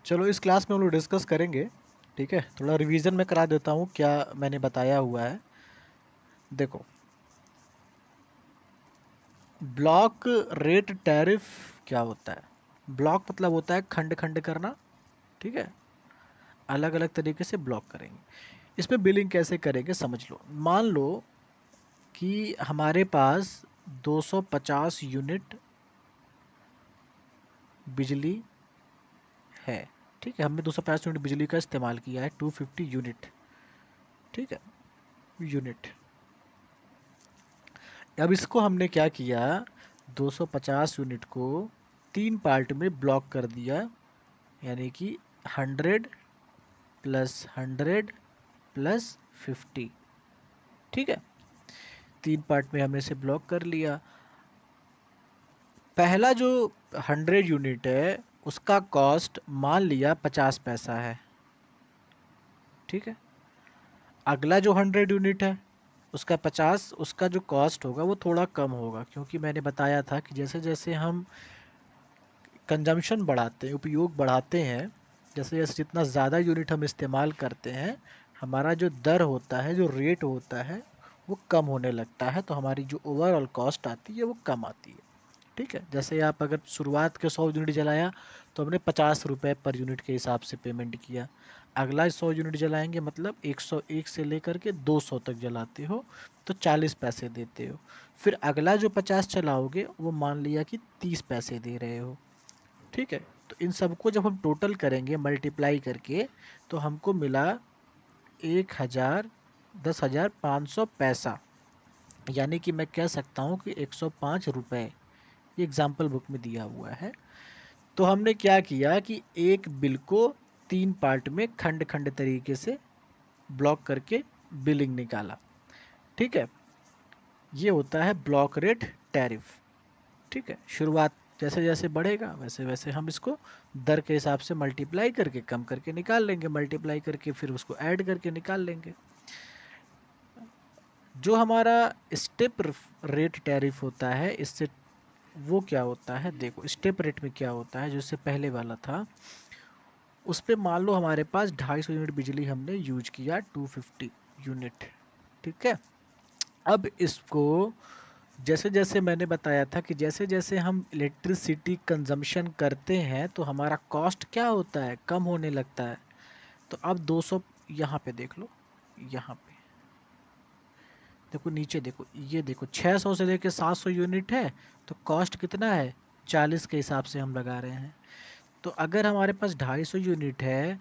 चलो इस क्लास में हम लोग डिस्कस करेंगे। ठीक है, थोड़ा रिवीजन में करा देता हूँ क्या मैंने बताया हुआ है। देखो, ब्लॉक रेट टैरिफ क्या होता है। ब्लॉक मतलब होता है खंड खंड करना। ठीक है, अलग अलग तरीके से ब्लॉक करेंगे। इसमें बिलिंग कैसे करेंगे समझ लो। मान लो कि हमारे पास 250 यूनिट बिजली है। ठीक है, हमने 250 यूनिट बिजली का इस्तेमाल किया है, 250 यूनिट। ठीक है, यूनिट। अब इसको हमने क्या किया, 250 यूनिट को तीन पार्ट में ब्लॉक कर दिया, यानी कि 100 प्लस 100 प्लस 50। ठीक है, तीन पार्ट में हमने इसे ब्लॉक कर लिया। पहला जो 100 यूनिट है उसका कॉस्ट मान लिया 50 पैसा है। ठीक है, अगला जो 100 यूनिट है उसका 50, उसका जो कॉस्ट होगा वो थोड़ा कम होगा, क्योंकि मैंने बताया था कि जैसे जैसे हम कंजम्पशन बढ़ाते हैं, उपयोग बढ़ाते हैं, जैसे जैसे जितना ज़्यादा यूनिट हम इस्तेमाल करते हैं, हमारा जो दर होता है, जो रेट होता है, वो कम होने लगता है। तो हमारी जो ओवरऑल कॉस्ट आती है वो कम आती है। ठीक है, जैसे आप अगर शुरुआत के 100 यूनिट जलाया तो हमने 50 रुपये पर यूनिट के हिसाब से पेमेंट किया। अगला 100 यूनिट जलाएंगे मतलब 101 से लेकर के 200 तक जलाते हो तो 40 पैसे देते हो। फिर अगला जो 50 चलाओगे वो मान लिया कि 30 पैसे दे रहे हो। ठीक है, तो इन सबको जब हम टोटल करेंगे मल्टीप्लाई करके तो हमको मिला 10,500 यानी कि मैं कह सकता हूँ कि 105 रुपये। ये एग्जाम्पल बुक में दिया हुआ है। तो हमने क्या किया कि एक बिल को तीन पार्ट में खंड खंड तरीके से ब्लॉक करके बिलिंग निकाला। ठीक है, ये होता है ब्लॉक रेट टैरिफ। ठीक है, शुरुआत जैसे जैसे बढ़ेगा वैसे वैसे हम इसको दर के हिसाब से मल्टीप्लाई करके कम करके निकाल लेंगे, मल्टीप्लाई करके फिर उसको ऐड करके निकाल लेंगे। जो हमारा स्टेप रेट टैरिफ होता है, इससे वो क्या होता है, देखो स्टेप रेट में क्या होता है, जो इससे पहले वाला था उस पे मान लो हमारे पास 250 यूनिट बिजली हमने यूज किया, 250 यूनिट। ठीक है, अब इसको जैसे जैसे मैंने बताया था कि जैसे जैसे हम इलेक्ट्रिसिटी कंजम्पशन करते हैं तो हमारा कॉस्ट क्या होता है, कम होने लगता है। तो अब 200, यहाँ पे देख लो, यहाँ पे देखो, नीचे देखो, ये देखो 600 से लेके 700 यूनिट है तो कॉस्ट कितना है, 40 के हिसाब से हम लगा रहे हैं। तो अगर हमारे पास 250 यूनिट है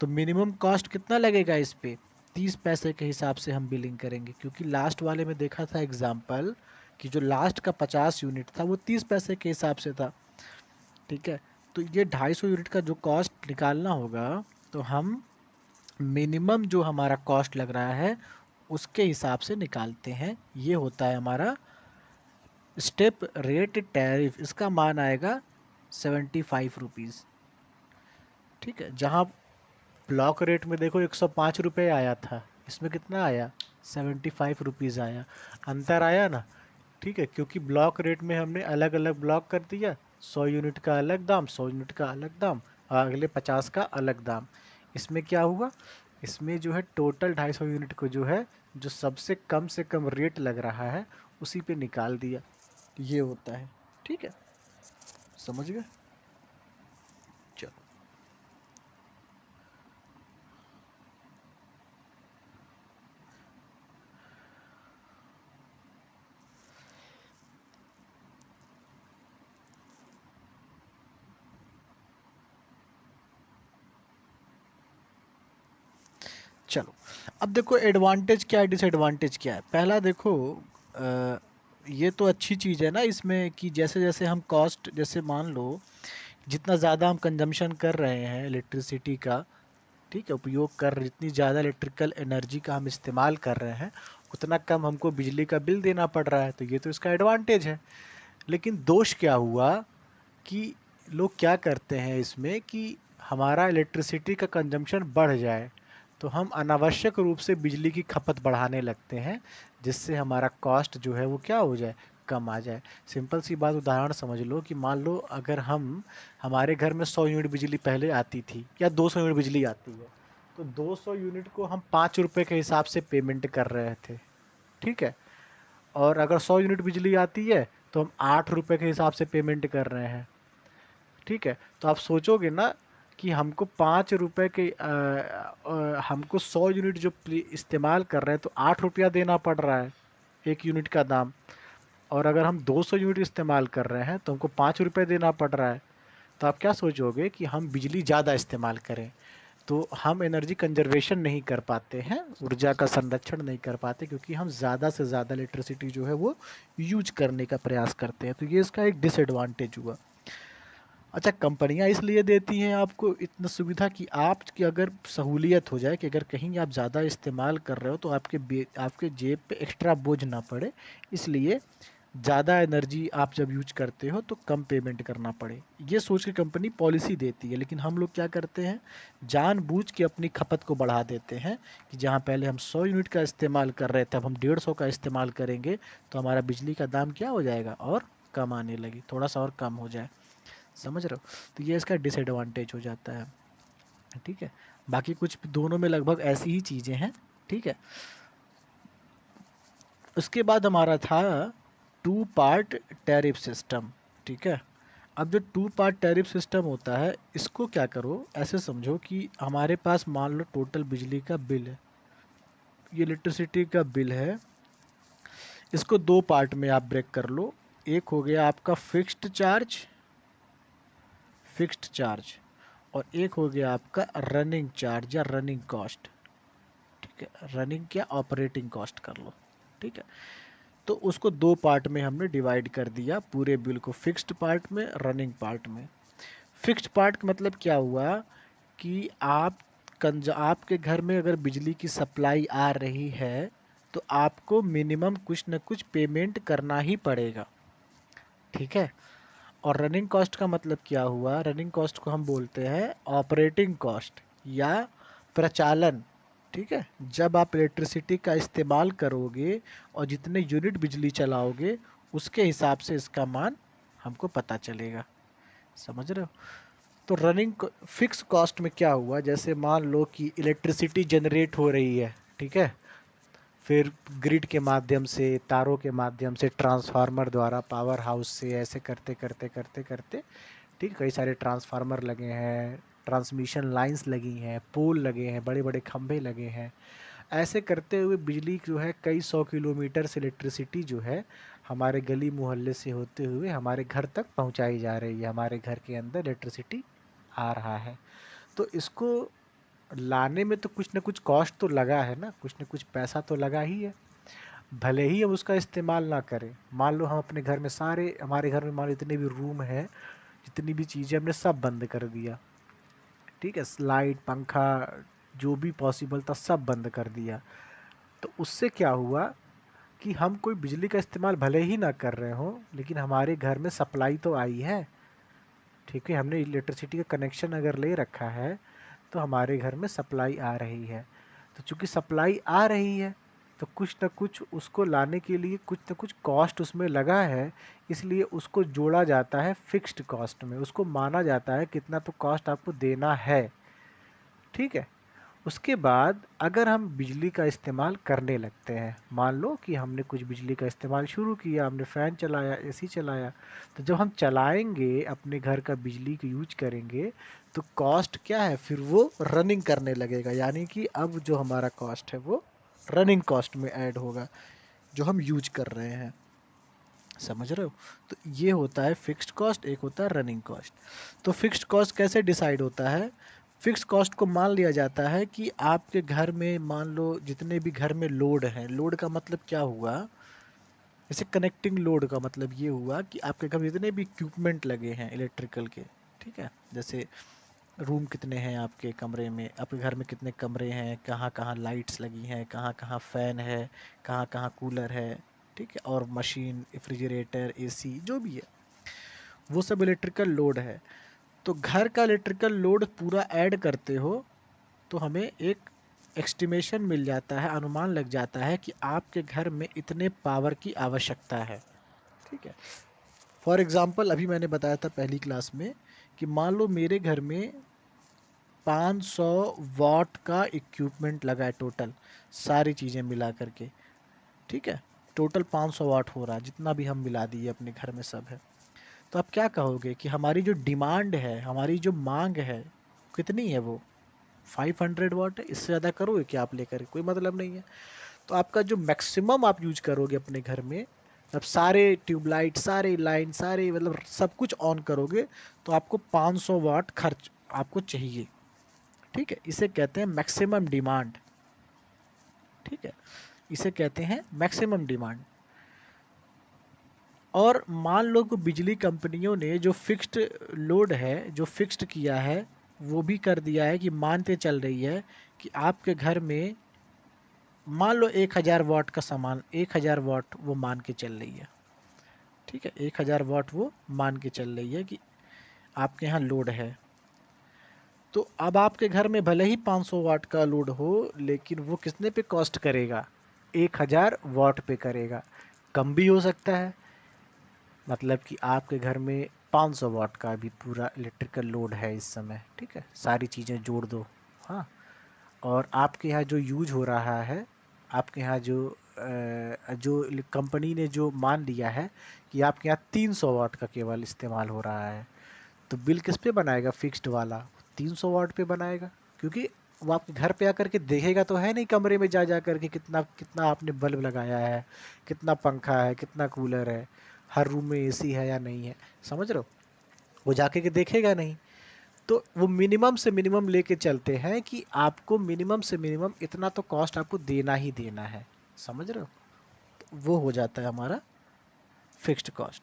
तो मिनिमम कॉस्ट कितना लगेगा इस पे, 30 पैसे के हिसाब से हम बिलिंग करेंगे, क्योंकि लास्ट वाले में देखा था एग्जाम्पल कि जो लास्ट का 50 यूनिट था वो 30 पैसे के हिसाब से था। ठीक है, तो ये 250 यूनिट का जो कॉस्ट निकालना होगा तो हम मिनिमम जो हमारा कॉस्ट लग रहा है उसके हिसाब से निकालते हैं। ये होता है हमारा स्टेप रेट टैरिफ। इसका मान आएगा 75 रुपीज़। ठीक है, जहाँ ब्लॉक रेट में देखो 105 रुपये आया था, इसमें कितना आया, 75 रुपीज़ आया। अंतर आया ना। ठीक है, क्योंकि ब्लॉक रेट में हमने अलग अलग ब्लॉक कर दिया, 100 यूनिट का अलग दाम, 100 यूनिट का अलग दाम और अगले 50 का अलग दाम। इसमें क्या हुआ, इसमें जो है टोटल 250 यूनिट को जो है, जो सबसे कम से कम रेट लग रहा है उसी पे निकाल दिया। ये होता है। ठीक है, समझ गए। चलो, चलो अब देखो एडवांटेज क्या है, डिसएडवांटेज क्या है। पहला देखो, अ, ये तो अच्छी चीज़ है ना इसमें कि जैसे जैसे हम कॉस्ट, जैसे मान लो जितना ज़्यादा हम कंजम्पशन कर रहे हैं इलेक्ट्रिसिटी का, ठीक है, उपयोग कर रहे, जितनी ज़्यादा इलेक्ट्रिकल एनर्जी का हम इस्तेमाल कर रहे हैं उतना कम हमको बिजली का बिल देना पड़ रहा है, तो ये तो इसका एडवांटेज है। लेकिन दोष क्या हुआ कि लोग क्या करते हैं इसमें कि हमारा इलेक्ट्रिसिटी का कंजम्पशन बढ़ जाए तो हम अनावश्यक रूप से बिजली की खपत बढ़ाने लगते हैं, जिससे हमारा कॉस्ट जो है वो क्या हो जाए, कम आ जाए। सिंपल सी बात उदाहरण समझ लो कि मान लो अगर हमारे घर में 100 यूनिट बिजली पहले आती थी या 200 यूनिट बिजली आती है, तो 200 यूनिट को हम 5 रुपए के हिसाब से पेमेंट कर रहे थे, ठीक है। और अगर 100 यूनिट बिजली आती है तो हम 8 रुपए के हिसाब से पेमेंट कर रहे हैं, ठीक है। तो आप सोचोगे ना कि हमको 5 रुपए के हमको 100 यूनिट जो इस्तेमाल कर रहे हैं तो 8 रुपया देना पड़ रहा है एक यूनिट का दाम। और अगर हम 200 यूनिट इस्तेमाल कर रहे हैं तो हमको 5 रुपये देना पड़ रहा है। तो आप क्या सोचोगे कि हम बिजली ज़्यादा इस्तेमाल करें, तो हम एनर्जी कंजर्वेशन नहीं कर पाते हैं, ऊर्जा का संरक्षण नहीं कर पाते, क्योंकि हम ज़्यादा से ज़्यादा इलेक्ट्रिसिटी जो है वो यूज करने का प्रयास करते हैं। तो ये इसका एक डिसएडवांटेज हुआ। अच्छा, कंपनियां इसलिए देती हैं आपको इतना सुविधा कि आपकी अगर सहूलियत हो जाए कि अगर कहीं आप ज़्यादा इस्तेमाल कर रहे हो तो आपके जेब पे एक्स्ट्रा बोझ ना पड़े, इसलिए ज़्यादा एनर्जी आप जब यूज करते हो तो कम पेमेंट करना पड़े, ये सोच के कंपनी पॉलिसी देती है। लेकिन हम लोग क्या करते हैं, जानबूझ के अपनी खपत को बढ़ा देते हैं कि जहाँ पहले हम 100 यूनिट का इस्तेमाल कर रहे थे अब हम 150 का इस्तेमाल करेंगे तो हमारा बिजली का दाम क्या हो जाएगा, और कम आने लगी, थोड़ा सा और कम हो जाए। समझ रहे हो? तो ये इसका डिसएडवांटेज हो जाता है, ठीक है। बाकी कुछ दोनों में लगभग ऐसी ही चीज़ें हैं, ठीक है। उसके बाद हमारा था 2 पार्ट टैरिफ सिस्टम, ठीक है। अब जो 2 पार्ट टैरिफ सिस्टम होता है, इसको क्या करो, ऐसे समझो कि हमारे पास मान लो टोटल बिजली का बिल है, ये इलेक्ट्रिसिटी का बिल है, इसको 2 पार्ट में आप ब्रेक कर लो। एक हो गया आपका फिक्स्ड चार्ज और एक हो गया आपका रनिंग चार्ज या रनिंग कॉस्ट, ठीक है। रनिंग क्या, ऑपरेटिंग कॉस्ट कर लो, ठीक है। तो उसको 2 पार्ट में हमने डिवाइड कर दिया पूरे बिल को, फिक्स्ड पार्ट में, रनिंग पार्ट में। फिक्स्ड पार्ट का मतलब क्या हुआ कि आपके घर में अगर बिजली की सप्लाई आ रही है तो आपको मिनिमम कुछ न कुछ पेमेंट करना ही पड़ेगा, ठीक है। और रनिंग कॉस्ट का मतलब क्या हुआ, रनिंग कॉस्ट को हम बोलते हैं ऑपरेटिंग कॉस्ट या प्रचालन, ठीक है। जब आप इलेक्ट्रिसिटी का इस्तेमाल करोगे और जितने यूनिट बिजली चलाओगे उसके हिसाब से इसका मान हमको पता चलेगा। समझ रहे हो? तो रनिंग फिक्स कॉस्ट में क्या हुआ, जैसे मान लो कि इलेक्ट्रिसिटी जनरेट हो रही है, ठीक है। फिर ग्रिड के माध्यम से, तारों के माध्यम से, ट्रांसफार्मर द्वारा, पावर हाउस से, ऐसे करते करते करते करते, ठीक, कई सारे ट्रांसफार्मर लगे हैं, ट्रांसमिशन लाइंस लगी हैं, पोल लगे हैं, बड़े बड़े खंभे लगे हैं। ऐसे करते हुए बिजली जो है कई 100 किलोमीटर से इलेक्ट्रिसिटी जो है हमारे गली मोहल्ले से होते हुए हमारे घर तक पहुंचाई जा रही है, हमारे घर के अंदर इलेक्ट्रिसिटी आ रहा है। तो इसको लाने में तो कुछ ना कुछ कॉस्ट तो लगा है ना, कुछ ना कुछ पैसा तो लगा ही है, भले ही हम उसका इस्तेमाल ना करें। मान लो हम अपने घर में हमारे घर में मान लो जितने भी रूम हैं, जितनी भी चीज़ें हमने सब बंद कर दिया, ठीक है, लाइट पंखा जो भी पॉसिबल था सब बंद कर दिया। तो उससे क्या हुआ कि हम कोई बिजली का इस्तेमाल भले ही ना कर रहे हो लेकिन हमारे घर में सप्लाई तो आई है, ठीक है। हमने इलेक्ट्रिसिटी का कनेक्शन अगर ले रखा है तो हमारे घर में सप्लाई आ रही है। तो चूंकि सप्लाई आ रही है तो कुछ ना कुछ उसको लाने के लिए कुछ ना कुछ कॉस्ट उसमें लगा है, इसलिए उसको जोड़ा जाता है फिक्स्ड कॉस्ट में, उसको माना जाता है कितना तो कॉस्ट आपको देना है, ठीक है। उसके बाद अगर हम बिजली का इस्तेमाल करने लगते हैं, मान लो कि हमने कुछ बिजली का इस्तेमाल शुरू किया, हमने फ़ैन चलाया, एसी चलाया, तो जब हम चलाएंगे अपने घर का बिजली का यूज करेंगे तो कॉस्ट क्या है, फिर वो रनिंग करने लगेगा, यानी कि अब जो हमारा कॉस्ट है वो रनिंग कॉस्ट में ऐड होगा जो हम यूज कर रहे हैं। समझ रहे हो? तो ये होता है फिक्स्ड कॉस्ट, एक होता है रनिंग कॉस्ट। तो फिक्स्ड कॉस्ट कैसे डिसाइड होता है, फिक्स कॉस्ट को मान लिया जाता है कि आपके घर में मान लो जितने भी घर में लोड है, लोड का मतलब क्या हुआ, जैसे कनेक्टिंग लोड का मतलब ये हुआ कि आपके घर में जितने भी इक्विपमेंट लगे हैं इलेक्ट्रिकल के, ठीक है, जैसे रूम कितने हैं आपके कमरे में, आपके घर में कितने कमरे हैं, कहाँ कहाँ लाइट्स लगी हैं, कहाँ कहाँ फ़ैन है, कहाँ कहाँ कूलर है, ठीक है, और मशीन, रेफ्रिजरेटर, एसी जो भी है वो सब इलेक्ट्रिकल लोड है। तो घर का इलेक्ट्रिकल लोड पूरा ऐड करते हो तो हमें एक एस्टिमेशन मिल जाता है, अनुमान लग जाता है कि आपके घर में इतने पावर की आवश्यकता है, ठीक है। फॉर एग्ज़ाम्पल अभी मैंने बताया था पहली क्लास में कि मान लो मेरे घर में 500 वाट का इक्विपमेंट लगा है टोटल, सारी चीज़ें मिला करके, ठीक है। टोटल 500 वाट हो रहा है, जितना भी हम मिला दिए अपने घर में सब है। तो आप क्या कहोगे कि हमारी जो डिमांड है, हमारी जो मांग है, कितनी है? वो 500 वाट है। इससे ज़्यादा करोगे क्या आप लेकर? कोई मतलब नहीं है। तो आपका जो मैक्सिमम आप यूज करोगे अपने घर में, अब सारे ट्यूबलाइट, सारे लाइन, सारे मतलब सब कुछ ऑन करोगे, तो आपको 500 वाट खर्च आपको चाहिए, ठीक है। इसे कहते हैं मैक्सिमम डिमांड, ठीक है। इसे कहते हैं मैक्सिमम डिमांड। और मान लो कि बिजली कंपनियों ने जो फिक्स्ड लोड है, जो फिक्स्ड किया है, वो भी कर दिया है कि मानते चल रही है कि आपके घर में मान लो 1000 वाट का सामान, 1000 वाट वो मान के चल रही है, ठीक है। 1000 वाट वो मान के चल रही है कि आपके यहाँ लोड है। तो अब आपके घर में भले ही 500 वाट का लोड हो, लेकिन वो कितने पे कॉस्ट करेगा? 1000 वाट पे करेगा। कम भी हो सकता है, मतलब कि आपके घर में 500 वाट का भी पूरा इलेक्ट्रिकल लोड है इस समय, ठीक है। सारी चीज़ें जोड़ दो, हाँ। और आपके यहाँ जो यूज हो रहा है, आपके यहाँ जो कंपनी ने जो मान लिया है कि आपके यहाँ 300 वाट का केवल इस्तेमाल हो रहा है, तो बिल किस पे बनाएगा? फिक्स्ड वाला 300 वाट पे बनाएगा। क्योंकि वो आपके घर पे आकर के देखेगा तो है नहीं, कमरे में जा जा करके कितना कितना आपने बल्ब लगाया है, कितना पंखा है, कितना कूलर है, हर रूम में एसी है या नहीं है, समझ रहे हो? वो जाके के देखेगा नहीं। तो वो मिनिमम से मिनिमम लेके चलते हैं कि आपको मिनिमम से मिनिमम इतना तो कॉस्ट आपको देना ही देना है, समझ रहे हो? तो वो हो जाता है हमारा फिक्स्ड कॉस्ट।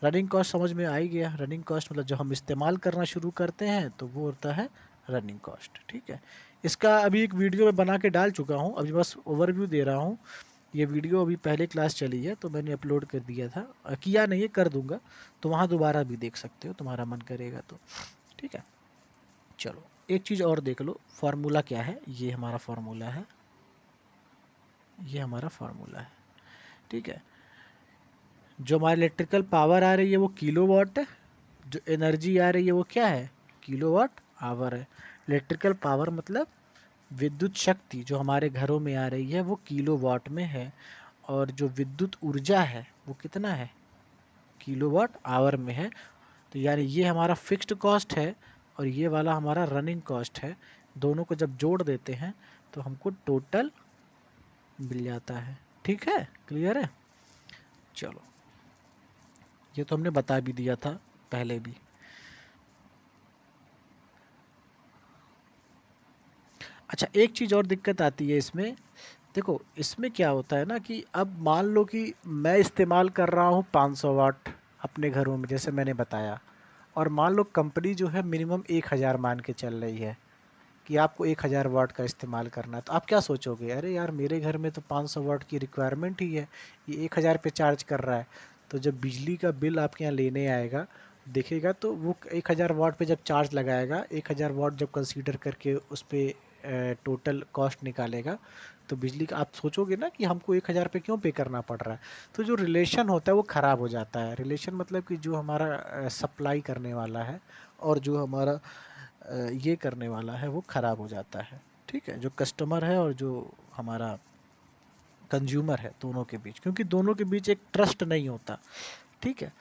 रनिंग कॉस्ट समझ में आ ही गया। रनिंग कॉस्ट मतलब जब हम इस्तेमाल करना शुरू करते हैं तो वो होता है रनिंग कॉस्ट, ठीक है। इसका अभी एक वीडियो मैं बना के डाल चुका हूँ, अभी बस ओवरव्यू दे रहा हूँ। ये वीडियो अभी पहले क्लास चली है तो मैंने अपलोड कर दिया था, किया नहीं है, कर दूंगा। तो वहाँ दोबारा भी देख सकते हो, तुम्हारा मन करेगा तो, ठीक है। चलो एक चीज़ और देख लो, फार्मूला क्या है। ये हमारा फार्मूला है, ये हमारा फार्मूला है, ठीक है। जो हमारी इलेक्ट्रिकल पावर आ रही है वो किलोवाट है, जो एनर्जी आ रही है वो क्या है? किलोवाट आवर है। इलेक्ट्रिकल पावर मतलब विद्युत शक्ति जो हमारे घरों में आ रही है वो किलोवाट में है, और जो विद्युत ऊर्जा है वो कितना है? किलोवाट आवर में है। तो यानी ये हमारा फिक्स्ड कॉस्ट है और ये वाला हमारा रनिंग कॉस्ट है। दोनों को जब जोड़ देते हैं तो हमको टोटल मिल जाता है, ठीक है। क्लियर है? चलो ये तो हमने बता भी दिया था पहले भी। अच्छा एक चीज़ और दिक्कत आती है इसमें, देखो इसमें क्या होता है ना कि अब मान लो कि मैं इस्तेमाल कर रहा हूँ 500 वाट अपने घरों में, जैसे मैंने बताया, और मान लो कंपनी जो है मिनिमम 1000 मान के चल रही है कि आपको 1000 वाट का इस्तेमाल करना है। तो आप क्या सोचोगे? अरे यार मेरे घर में तो 500 वाट की रिक्वायरमेंट ही है, ये 1000 पे चार्ज कर रहा है। तो जब बिजली का बिल आपके यहाँ लेने आएगा, देखेगा तो वो 1000 वाट पे जब चार्ज लगाएगा, 1000 वाट जब कंसीडर करके उस पर टोटल कॉस्ट निकालेगा, तो बिजली का आप सोचोगे ना कि हमको 1000 पे क्यों पे करना पड़ रहा है। तो जो रिलेशन होता है वो ख़राब हो जाता है। रिलेशन मतलब कि जो हमारा सप्लाई करने वाला है और जो हमारा ये करने वाला है वो ख़राब हो जाता है, ठीक है। जो कस्टमर है और जो हमारा कंज्यूमर है, दोनों के बीच, क्योंकि दोनों के बीच एक ट्रस्ट नहीं होता, ठीक है।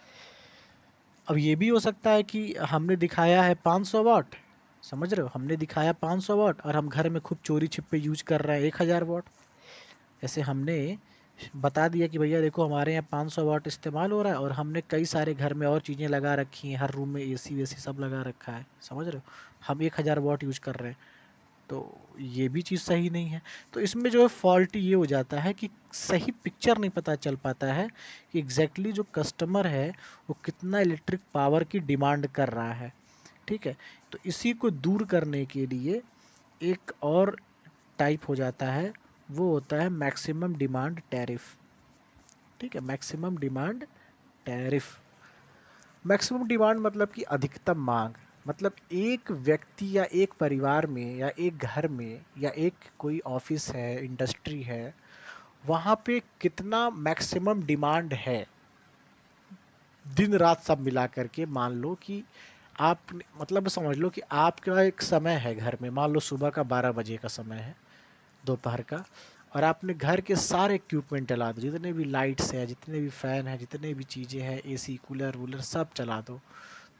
अब ये भी हो सकता है कि हमने दिखाया है 500 वाट, समझ रहे हो, हमने दिखाया 500 वाट और हम घर में खूब चोरी छिपे यूज कर रहे हैं 1000 वाट। ऐसे हमने बता दिया कि भैया देखो हमारे यहाँ 500 वाट इस्तेमाल हो रहा है और हमने कई सारे घर में और चीज़ें लगा रखी हैं, हर रूम में एसी वेसी सब लगा रखा है, समझ रहे हो, हम 1000 वाट यूज कर रहे हैं। तो ये भी चीज़ सही नहीं है। तो इसमें जो है फॉल्ट ये हो जाता है कि सही पिक्चर नहीं पता चल पाता है कि एग्जैक्टली जो कस्टमर है वो कितना इलेक्ट्रिक पावर की डिमांड कर रहा है, ठीक है। तो इसी को दूर करने के लिए एक और टाइप हो जाता है, वो होता है मैक्सिमम डिमांड टैरिफ, ठीक है। Maximum demand tariff, maximum demand मतलब कि अधिकतम मांग, मतलब एक व्यक्ति या एक परिवार में या एक घर में या एक कोई ऑफिस है, इंडस्ट्री है, वहाँ पे कितना मैक्सिमम डिमांड है, दिन रात सब मिला करके मान लो कि आप मतलब समझ लो कि आपका एक समय है घर में, मान लो सुबह का 12 बजे का समय है, दोपहर का, और आपने घर के सारे इक्विपमेंट चला दो, जितने भी लाइट्स हैं, जितने भी फ़ैन हैं, जितने भी चीज़ें हैं, एसी कूलर वूलर सब चला दो।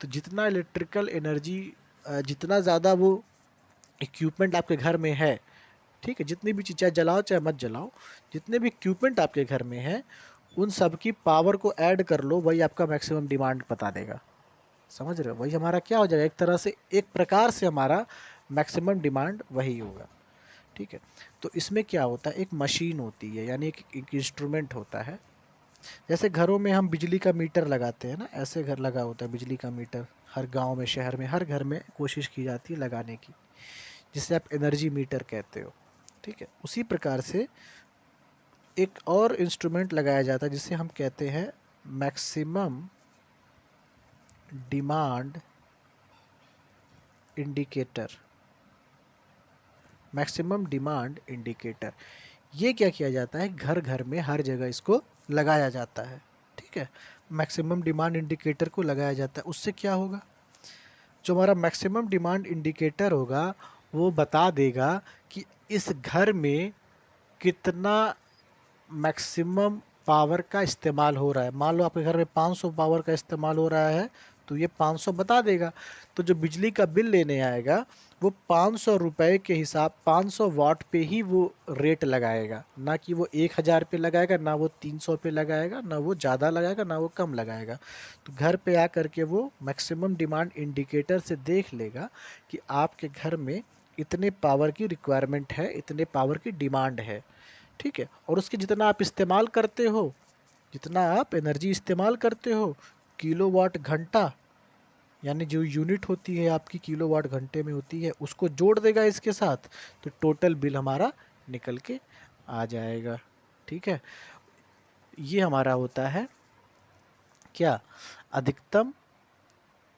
तो जितना इलेक्ट्रिकल एनर्जी, जितना ज़्यादा वो इक्विपमेंट आपके घर में है, ठीक है, जितनी भी चीज़ चाहे जलाओ चाहे मत जलाओ, जितने भी इक्विपमेंट आपके घर में हैं उन सब की पावर को ऐड कर लो, वही आपका मैक्सिमम डिमांड बता देगा। समझ रहे हो, वही हमारा क्या हो जाएगा, एक तरह से एक प्रकार से हमारा मैक्सिमम डिमांड वही होगा। ठीक है, तो इसमें क्या होता है, एक मशीन होती है, यानी एक इंस्ट्रूमेंट होता है। जैसे घरों में हम बिजली का मीटर लगाते हैं ना, ऐसे घर लगा होता है बिजली का मीटर, हर गांव में शहर में हर घर में कोशिश की जाती है लगाने की, जिसे आप एनर्जी मीटर कहते हो। ठीक है, उसी प्रकार से एक और इंस्ट्रूमेंट लगाया जाता है जिसे हम कहते हैं maximum demand indicator. Maximum demand indicator, ये क्या किया जाता है, घर घर में हर जगह इसको लगाया जाता है। ठीक है, मैक्सिमम डिमांड इंडिकेटर को लगाया जाता है। उससे क्या होगा, जो हमारा मैक्सिमम डिमांड इंडिकेटर होगा वो बता देगा कि इस घर में कितना मैक्सिमम पावर का इस्तेमाल हो रहा है। मान लो आपके घर में 500 पावर का इस्तेमाल हो रहा है, तो ये 500 बता देगा। तो जो बिजली का बिल लेने आएगा वो 500 रुपए के हिसाब 500 वाट पे ही वो रेट लगाएगा, ना कि वो 1000 पे लगाएगा, ना वो 300 पे लगाएगा, ना वो ज़्यादा लगाएगा, ना वो कम लगाएगा। तो घर पे आकर के वो मैक्सिमम डिमांड इंडिकेटर से देख लेगा कि आपके घर में इतने पावर की रिक्वायरमेंट है, इतने पावर की डिमांड है। ठीक है, और उसके जितना आप इस्तेमाल करते हो, जितना आप एनर्जी इस्तेमाल करते हो, किलोवाट घंटा, यानी जो यूनिट होती है आपकी किलोवाट घंटे में होती है, उसको जोड़ देगा इसके साथ, तो टोटल बिल हमारा निकल के आ जाएगा। ठीक है, ये हमारा होता है क्या, अधिकतम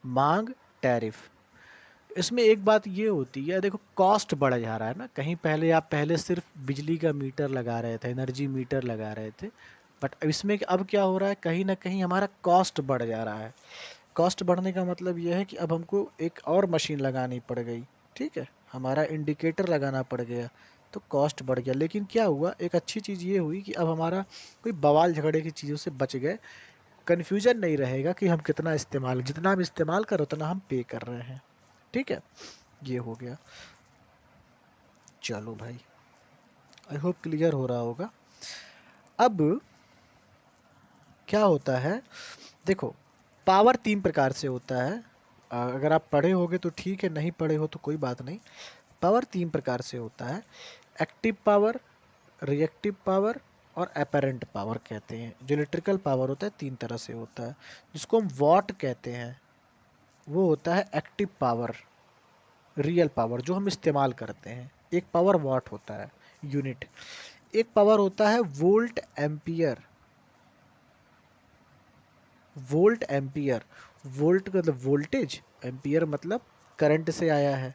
मांग टैरिफ। इसमें एक बात ये होती है, देखो कॉस्ट बढ़ जा रहा है ना, कहीं पहले आप पहले सिर्फ बिजली का मीटर लगा रहे थे, एनर्जी मीटर लगा रहे थे, बट अब इसमें अब क्या हो रहा है, कहीं ना कहीं हमारा कॉस्ट बढ़ जा रहा है। कॉस्ट बढ़ने का मतलब यह है कि अब हमको एक और मशीन लगानी पड़ गई। ठीक है, हमारा इंडिकेटर लगाना पड़ गया, तो कॉस्ट बढ़ गया। लेकिन क्या हुआ, एक अच्छी चीज़ ये हुई कि अब हमारा कोई बवाल झगड़े की चीज़ों से बच गए। कन्फ्यूजन नहीं रहेगा कि हम कितना इस्तेमाल, जितना हम इस्तेमाल कर उतना हम पे कर रहे हैं। ठीक है, ये हो गया। चलो भाई, आई होप क्लियर हो रहा होगा। अब क्या होता है, देखो पावर 3 प्रकार से होता है। अगर आप पढ़े होगे तो ठीक है, नहीं पढ़े हो तो कोई बात नहीं। पावर 3 प्रकार से होता है, एक्टिव पावर, रिएक्टिव पावर और अपरेंट पावर कहते हैं। जो इलेक्ट्रिकल पावर होता है 3 तरह से होता है, जिसको हम वॉट कहते हैं, वो होता है एक्टिव पावर, रियल पावर जो हम इस्तेमाल करते हैं। एक पावर वॉट होता है, यूनिट। एक पावर होता है volt ampere. Volt ampere, volt मतलब वोल्टेज, एम्पियर मतलब करंट से आया है,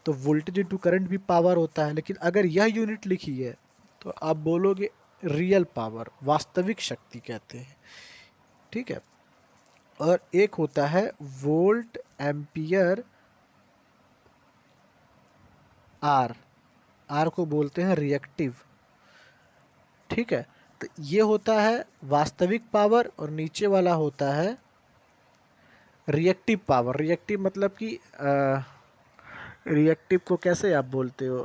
तो वोल्टेज इंटू करंट भी पावर होता है। लेकिन अगर यह यूनिट लिखी है तो आप बोलोगे रियल पावर, वास्तविक शक्ति कहते हैं। ठीक है, और एक होता है वोल्ट एम्पियर आर, आर को बोलते हैं रिएक्टिव। ठीक है, तो ये होता है वास्तविक पावर, और नीचे वाला होता है रिएक्टिव पावर। रिएक्टिव मतलब कि रिएक्टिव को कैसे आप बोलते हो,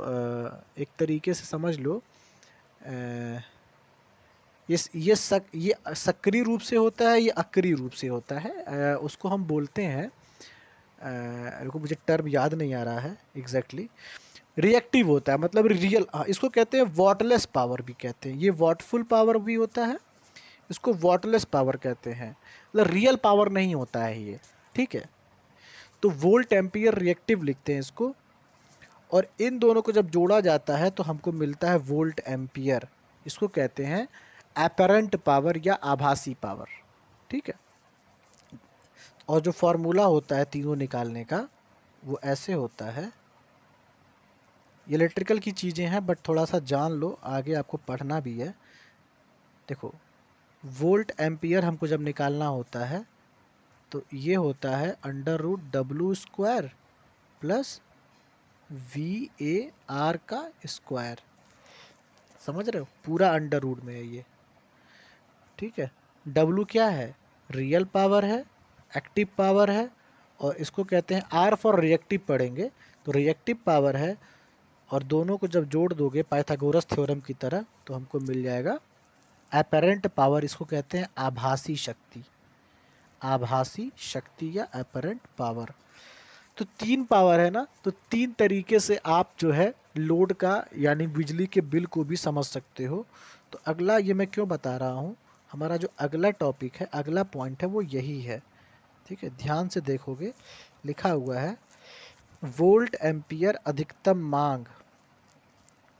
एक तरीके से समझ लो, अ, ये सक्रिय रूप से होता है, ये अक्रिय रूप से होता है। उसको हम बोलते हैं, को मुझे टर्म याद नहीं आ रहा है एग्जैक्टली। रिएक्टिव होता है मतलब रियल, हाँ, इसको कहते हैं वॉटलेस पावर भी कहते हैं। ये वॉटफुल पावर भी होता है, इसको वॉटलेस पावर कहते हैं, मतलब रियल पावर नहीं होता है ये। ठीक है, तो वोल्ट एम्पियर रिएक्टिव लिखते हैं इसको, और इन दोनों को जब जोड़ा जाता है तो हमको मिलता है वोल्ट एम्पियर। इसको कहते हैं एपरेंट पावर या आभासी पावर। ठीक है, और जो फॉर्मूला होता है तीनों निकालने का वो ऐसे होता है। ये इलेक्ट्रिकल की चीज़ें हैं बट थोड़ा सा जान लो, आगे आपको पढ़ना भी है। देखो, वोल्ट एम्पियर हमको जब निकालना होता है तो ये होता है √W² प्लस VAR का स्क्वायर। समझ रहे हो, पूरा अंडर रूट में है ये। ठीक है, W क्या है, रियल पावर है, एक्टिव पावर है, और इसको कहते हैं R फॉर रिएक्टिव पढ़ेंगे, तो रिएक्टिव पावर है। और दोनों को जब जोड़ दोगे पाइथागोरस थ्योरम की तरह तो हमको मिल जाएगा एपरेंट पावर, इसको कहते हैं आभासी शक्ति। आभासी शक्ति या एपरेंट पावर। तो 3 पावर है ना, तो 3 तरीके से आप जो है लोड का यानी बिजली के बिल को भी समझ सकते हो। तो अगला ये मैं क्यों बता रहा हूँ, हमारा जो अगला टॉपिक है, अगला पॉइंट है वो यही है। ठीक है, ध्यान से देखोगे लिखा हुआ है वोल्ट एम्पियर अधिकतम मांग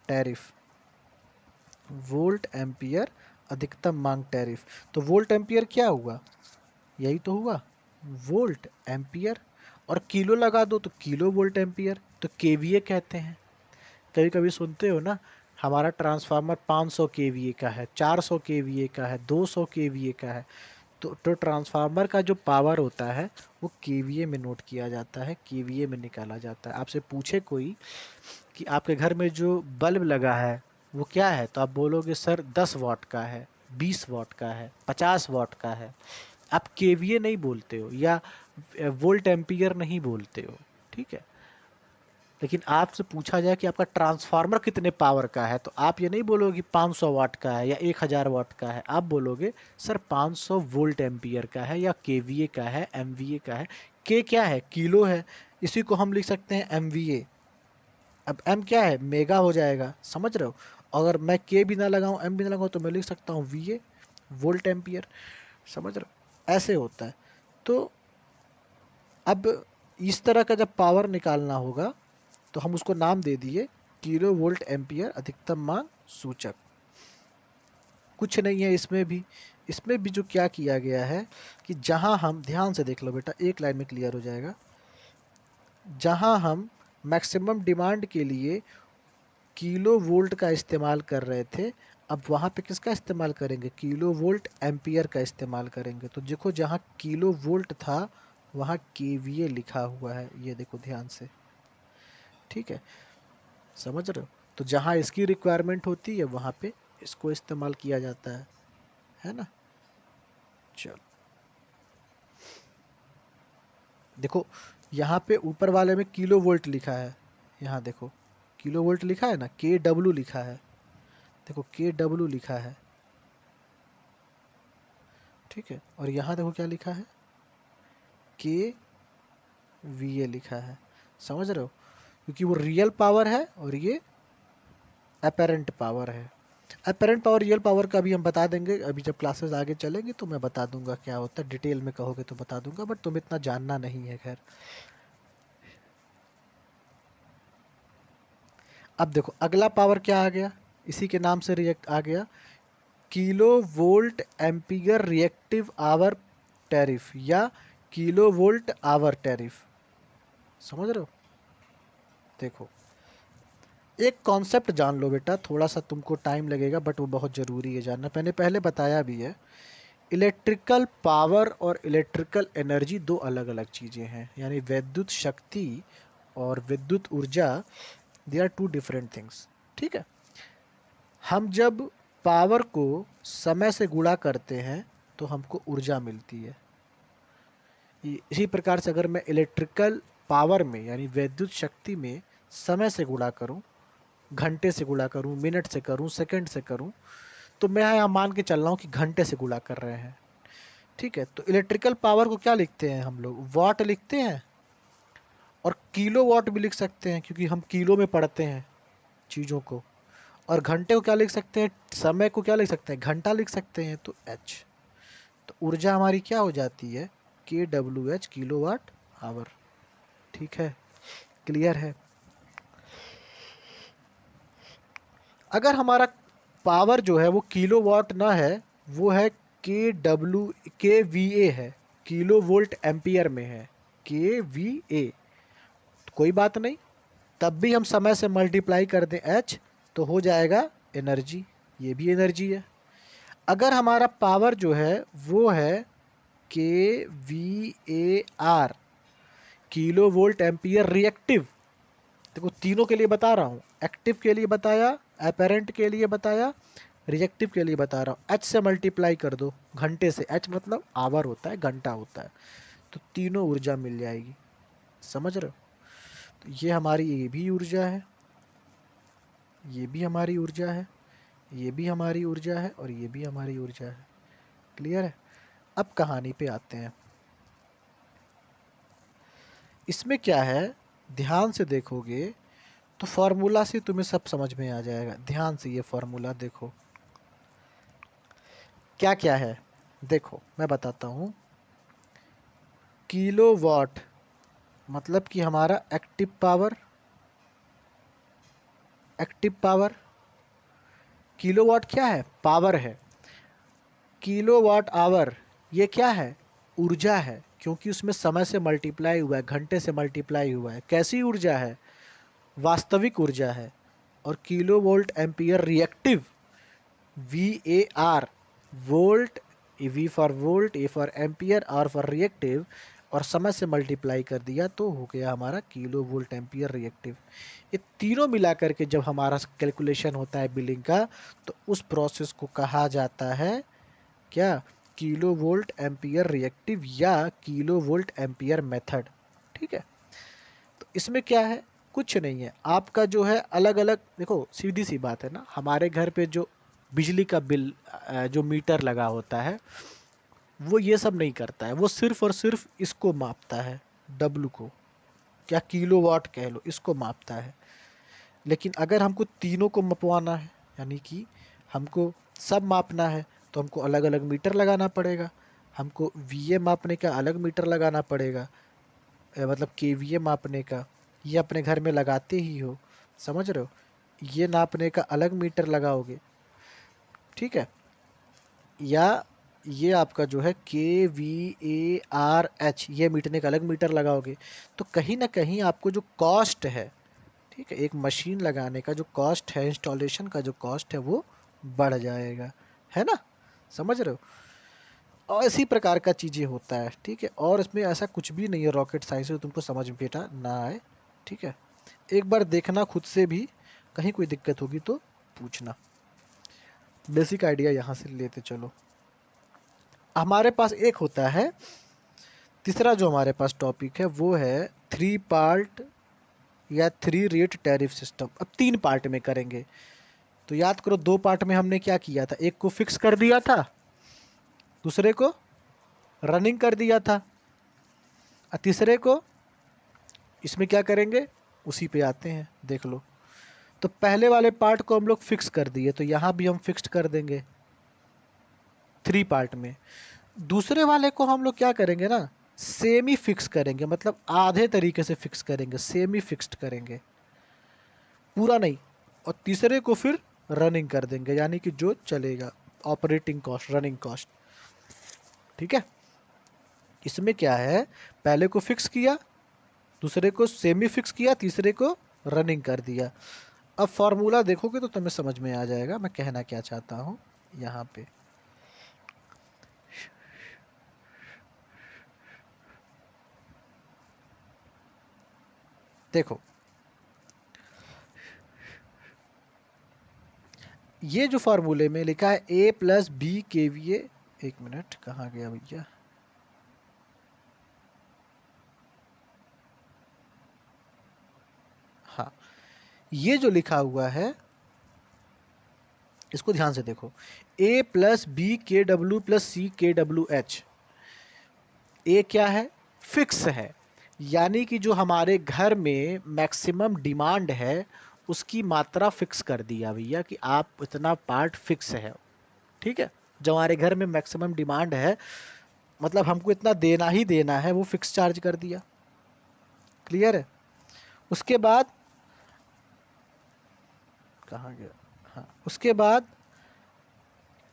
टैरिफ। वोल्ट एम्पियर अधिकतम मांग टैरिफ। तो वोल्ट एम्पियर क्या हुआ, यही तो हुआ वोल्ट एम्पियर, और किलो लगा दो तो किलो वोल्ट एम्पियर, तो केवीए कहते हैं। कभी कभी सुनते हो ना, हमारा ट्रांसफार्मर 500 केवीए का है, 400 केवीए का है, 200 केवीए का है। तो ट्रांसफार्मर का जो पावर होता है वो केवीए में नोट किया जाता है, केवीए में निकाला जाता है। आपसे पूछे कोई कि आपके घर में जो बल्ब लगा है वो क्या है, तो आप बोलोगे सर 10 वाट का है, 20 वाट का है, 50 वाट का है। आप केवीए नहीं बोलते हो या वोल्ट एम्पियर नहीं बोलते हो। ठीक है, लेकिन आपसे पूछा जाए कि आपका ट्रांसफार्मर कितने पावर का है, तो आप ये नहीं बोलोगे 500 वाट का है या 1000 वाट का है, आप बोलोगे सर 500 वोल्ट एम्पियर का है या केवीए का है, एमवीए का है। के क्या है, किलो है, इसी को हम लिख सकते हैं एमवीए। अब एम क्या है, मेगा हो जाएगा। समझ रहे हो, अगर मैं के भी ना लगाऊं, एम भी ना लगाऊं, तो मैं लिख सकता हूँ वीए, वोल्ट एम्पियर। समझ रहे हो, ऐसे होता है। तो अब इस तरह का जब पावर निकालना होगा तो हम उसको नाम दे दिए किलो वोल्ट एम्पियर अधिकतम मांग सूचक। कुछ नहीं है इसमें भी जो क्या किया गया है कि जहां हम, ध्यान से देख लो बेटा, एक लाइन में क्लियर हो जाएगा। जहां हम मैक्सिमम डिमांड के लिए किलो वोल्ट का इस्तेमाल कर रहे थे, अब वहाँ पे किसका इस्तेमाल करेंगे, किलो वोल्ट एम्पियर का इस्तेमाल करेंगे। तो देखो जहाँ किलो वोल्ट था वहाँ केवीए लिखा हुआ है, ये देखो ध्यान से। ठीक है, समझ रहे हो, तो जहाँ इसकी रिक्वायरमेंट होती है वहाँ पे इसको इस्तेमाल किया जाता है ना। चलो देखो, यहाँ पे ऊपर वाले में किलो वोल्ट लिखा है, यहाँ देखो किलो वोल्ट लिखा है ना, के डब्ल्यू लिखा है, देखो के डब्ल्यू लिखा है। ठीक है, और यहाँ देखो क्या लिखा है, के वी ए लिखा है। समझ रहे हो, क्योंकि वो रियल पावर है और ये अपेरेंट पावर है। अपेरेंट पावर रियल पावर का भी हम बता देंगे, अभी जब क्लासेस आगे चलेंगे तो मैं बता दूंगा क्या होता है, डिटेल में कहोगे तो बता दूंगा, बट तुम इतना जानना नहीं है। खैर, अब देखो अगला पावर क्या आ गया, इसी के नाम से रिएक्ट आ गया, kilo volt ampere reactive hour tariff या किलो वोल्ट आवर टैरिफ। समझ रहे हो, देखो एक कॉन्सेप्ट जान लो बेटा, थोड़ा सा तुमको टाइम लगेगा बट वो बहुत ज़रूरी है जानना, मैंने पहले बताया भी है। इलेक्ट्रिकल पावर और इलेक्ट्रिकल एनर्जी दो अलग अलग चीज़ें हैं, यानी विद्युत शक्ति और विद्युत ऊर्जा, they are two different things. ठीक है, हम जब पावर को समय से गुणा करते हैं तो हमको ऊर्जा मिलती है। इसी प्रकार से अगर मैं इलेक्ट्रिकल पावर में यानी विद्युत शक्ति में समय से गुणा करूं, घंटे से गुणा करूं, मिनट से करूं, सेकंड से करूं, तो मैं यहाँ मान के चल रहा हूँ कि घंटे से गुणा कर रहे हैं। ठीक है, तो इलेक्ट्रिकल पावर को क्या लिखते हैं हम लोग, वाट लिखते हैं, और किलो वाट भी लिख सकते हैं क्योंकि हम किलो में पढ़ते हैं चीज़ों को। और घंटे को क्या लिख सकते हैं, समय को क्या लिख सकते हैं, घंटा लिख सकते हैं, तो एच। तो ऊर्जा हमारी क्या हो जाती है, K W H, kilo watt hour. ठीक है, क्लियर है। अगर हमारा पावर जो है वो किलो वाट ना है, वो है के वी ए है, किलो वोल्ट एम्पियर में है, के वी ए, तो कोई बात नहीं, तब भी हम समय से मल्टीप्लाई कर दें एच तो हो जाएगा एनर्जी, ये भी एनर्जी है। अगर हमारा पावर जो है वो है kVAR, kilo volt ampere reactive. देखो तीनों के लिए बता रहा हूँ, एक्टिव के लिए बताया, अपेरेंट के लिए बताया, रिएक्टिव के लिए बता रहा हूँ। एच से मल्टीप्लाई कर दो, घंटे से, एच मतलब आवर होता है, घंटा होता है, तो तीनों ऊर्जा मिल जाएगी। समझ रहे हो? तो ये हमारी ये भी ऊर्जा है, ये भी हमारी ऊर्जा है, ये भी हमारी ऊर्जा है, और ये भी हमारी ऊर्जा है। क्लियर है? अब कहानी पे आते हैं। इसमें क्या है, ध्यान से देखोगे तो फॉर्मूला से तुम्हें सब समझ में आ जाएगा। ध्यान से ये फॉर्मूला देखो क्या क्या है। देखो मैं बताता हूँ। किलोवाट मतलब कि हमारा active power, active power. Kilowatt क्या है? पावर है। किलोवाट आवर ये क्या है? ऊर्जा है, क्योंकि उसमें समय से मल्टीप्लाई हुआ है, घंटे से मल्टीप्लाई हुआ है। कैसी ऊर्जा है? वास्तविक ऊर्जा है। और kilo volt ampere reactive, VAR, volt, V for volt, A for ampere, R for reactive, और समय से मल्टीप्लाई कर दिया तो हो गया हमारा किलो वोल्ट एम्पियर रिएक्टिव। ये तीनों मिला करके जब हमारा कैलकुलेशन होता है बिलिंग का, तो उस प्रोसेस को कहा जाता है क्या? किलो वोल्ट एम्पियर रिएक्टिव या किलो वोल्ट एम्पियर मेथड। ठीक है? तो इसमें क्या है? कुछ नहीं है, आपका जो है अलग अलग। देखो सीधी सी बात है ना, हमारे घर पे जो बिजली का बिल जो मीटर लगा होता है, वो ये सब नहीं करता है, वो सिर्फ और सिर्फ इसको मापता है, डब्लू को, क्या किलोवाट कह लो, इसको मापता है। लेकिन अगर हमको तीनों को मपवाना है, यानी कि हमको सब मापना है, तो हमको अलग अलग मीटर लगाना पड़ेगा। हमको VA मापने का अलग मीटर लगाना पड़ेगा, मतलब KVA मापने का, ये अपने घर में लगाते ही हो, समझ रहे हो? ये नापने का अलग मीटर लगाओगे, ठीक है? या ये आपका जो है KVARH, ये मीटरने का अलग मीटर लगाओगे, तो कहीं ना कहीं आपको जो कॉस्ट है, ठीक है, एक मशीन लगाने का जो कॉस्ट है, इंस्टॉलेशन का जो कॉस्ट है, वो बढ़ जाएगा, है ना? समझ रहे हो? और इसी प्रकार का चीज़ें होता है, ठीक है? और इसमें ऐसा कुछ भी नहीं है रॉकेट साइंस से तुमको समझ में बेटा ना आए, ठीक है? एक बार देखना खुद से भी, कहीं कोई दिक्कत होगी तो पूछना। बेसिक आइडिया यहाँ से लेते चलो। हमारे पास एक होता है तीसरा जो हमारे पास टॉपिक है, वो है 3 पार्ट या 3 रेट टैरिफ सिस्टम। अब 3 पार्ट में करेंगे, तो याद करो 2 पार्ट में हमने क्या किया था, एक को फिक्स कर दिया था, दूसरे को रनिंग कर दिया था, और तीसरे को इसमें क्या करेंगे, उसी पे आते हैं, देख लो। तो पहले वाले पार्ट को हम लोग फिक्स कर दिए, तो यहाँ भी हम फिक्स्ड कर देंगे 3 पार्ट में। दूसरे वाले को हम लोग क्या करेंगे ना, सेमी फिक्स करेंगे, मतलब आधे तरीके से फिक्स करेंगे, सेमी फिक्स्ड करेंगे, पूरा नहीं। और तीसरे को फिर रनिंग कर देंगे, यानी कि जो चलेगा, ऑपरेटिंग कॉस्ट, रनिंग कॉस्ट। ठीक है? इसमें क्या है, पहले को फिक्स किया, दूसरे को सेमी फिक्स किया, तीसरे को रनिंग कर दिया। अब फॉर्मूला देखोगे तो तुम्हें समझ में आ जाएगा मैं कहना क्या चाहता हूँ यहाँ पे। देखो ये जो फार्मूले में लिखा है A+B KVA, एक मिनट कहाँ गया भैया, हाँ, ये जो लिखा हुआ है इसको ध्यान से देखो, A+B KW+C KWH। ए क्या है? फिक्स है, यानी कि जो हमारे घर में मैक्सिमम डिमांड है उसकी मात्रा फिक्स कर दिया भैया कि आप इतना पार्ट फिक्स है। ठीक है? जो हमारे घर में मैक्सिमम डिमांड है, मतलब हमको इतना देना ही देना है, वो फिक्स चार्ज कर दिया। क्लियर है? उसके बाद कहाँ गया, हाँ, उसके बाद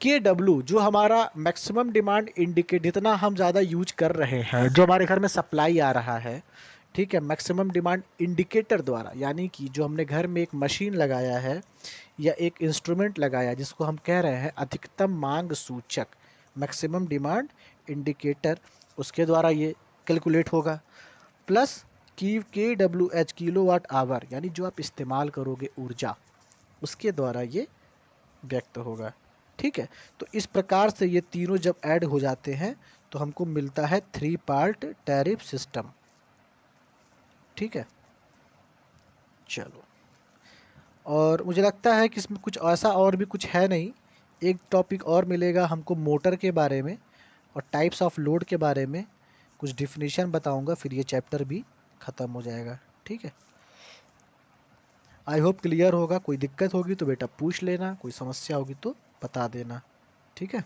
KW जो हमारा मैक्सिमम डिमांड इंडिकेट, जितना हम ज़्यादा यूज कर रहे हैं, जो हमारे घर में सप्लाई आ रहा है, ठीक है, मैक्सिमम डिमांड इंडिकेटर द्वारा, यानी कि जो हमने घर में एक मशीन लगाया है या एक इंस्ट्रूमेंट लगाया जिसको हम कह रहे हैं अधिकतम मांग सूचक, मैक्सिमम डिमांड इंडिकेटर, उसके द्वारा ये कैलकुलेट होगा, प्लस KWH किलोवाट आवर, यानी जो आप इस्तेमाल करोगे ऊर्जा, उसके द्वारा ये व्यक्त होगा। ठीक है, तो इस प्रकार से ये तीनों जब ऐड हो जाते हैं तो हमको मिलता है 3 पार्ट टैरिफ सिस्टम। ठीक है, चलो, और मुझे लगता है कि इसमें कुछ ऐसा और भी कुछ है नहीं। एक टॉपिक और मिलेगा हमको मोटर के बारे में और टाइप्स ऑफ लोड के बारे में, कुछ डिफिनीशन बताऊंगा, फिर ये चैप्टर भी ख़त्म हो जाएगा। ठीक है, आई होप क्लियर होगा। कोई दिक्कत होगी तो बेटा पूछ लेना, कोई समस्या होगी तो बता देना। ठीक है।